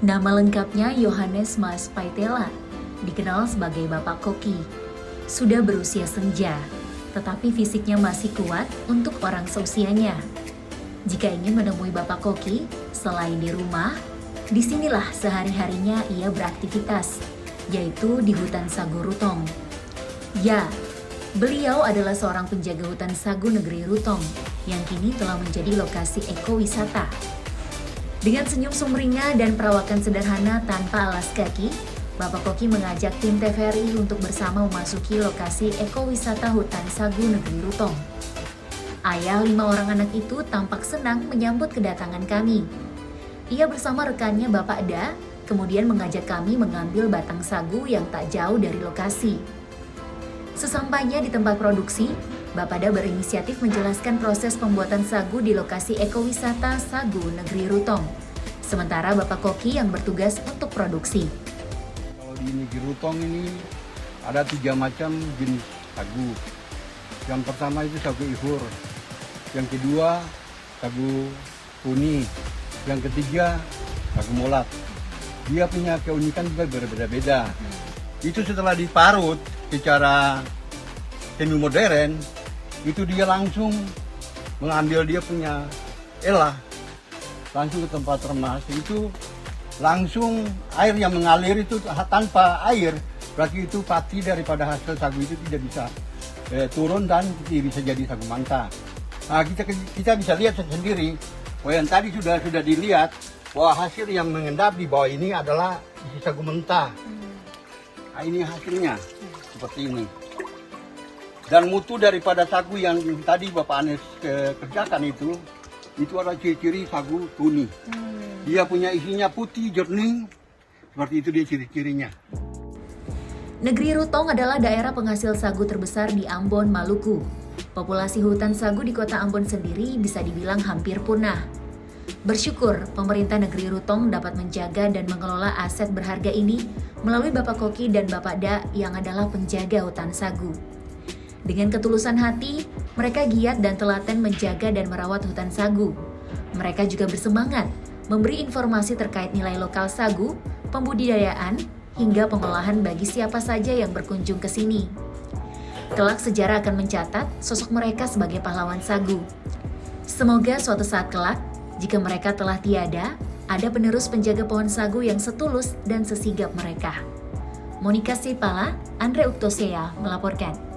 Nama lengkapnya Yohanes Mas Paitela, dikenal sebagai Bapak Koki. Sudah berusia senja, tetapi fisiknya masih kuat untuk orang seusianya. Jika ingin menemui Bapak Koki, selain di rumah, disinilah sehari-harinya ia beraktivitas, yaitu di hutan sagu Rutong. Ya, beliau adalah seorang penjaga hutan sagu negeri Rutong, yang kini telah menjadi lokasi ekowisata. Dengan senyum sumringah dan perawakan sederhana tanpa alas kaki, Bapak Koki mengajak tim TVRI untuk bersama memasuki lokasi ekowisata hutan sagu negeri Rutong. Ayah 5 orang anak itu tampak senang menyambut kedatangan kami. Ia bersama rekannya Bapak Da, kemudian mengajak kami mengambil batang sagu yang tak jauh dari lokasi. Sesampainya di tempat produksi, Bapak Da berinisiatif menjelaskan proses pembuatan sagu di lokasi ekowisata sagu negeri Rutong. Sementara Bapak Koki yang bertugas untuk produksi. Kalau di negeri Rutong ini ada 3 macam jenis sagu. Yang pertama itu sagu ihur, yang kedua sagu kuni, yang ketiga sagu molat. Dia punya keunikan juga berbeda-beda. Itu setelah diparut secara semi modern, itu dia langsung mengambil dia punya elah, langsung ke tempat remas. Itu langsung air yang mengalir itu tanpa air, berarti itu pati daripada hasil sagu itu tidak bisa turun dan bisa jadi sagu manta. Nah, kita bisa lihat sendiri, bahwa yang tadi sudah dilihat bahwa hasil yang mengendap di bawah ini adalah isi sagu mentah. Nah, ini hasilnya seperti ini. Dan mutu daripada sagu yang tadi Bapak Anes kerjakan itu adalah ciri-ciri sagu kuni. Dia punya isinya putih, jernih, seperti itu dia ciri-cirinya. Negeri Rutong adalah daerah penghasil sagu terbesar di Ambon, Maluku. Populasi hutan sagu di kota Ambon sendiri bisa dibilang hampir punah. Bersyukur pemerintah negeri Rutong dapat menjaga dan mengelola aset berharga ini melalui Bapak Koki dan Bapak Da yang adalah penjaga hutan sagu. Dengan ketulusan hati, mereka giat dan telaten menjaga dan merawat hutan sagu. Mereka juga bersemangat memberi informasi terkait nilai lokal sagu, pembudidayaan, hingga pengolahan bagi siapa saja yang berkunjung ke sini. Kelak sejarah akan mencatat sosok mereka sebagai pahlawan sagu. Semoga suatu saat kelak, jika mereka telah tiada, ada penerus penjaga pohon sagu yang setulus dan sesigap mereka. Monika Sipala, Andre Uktosea melaporkan.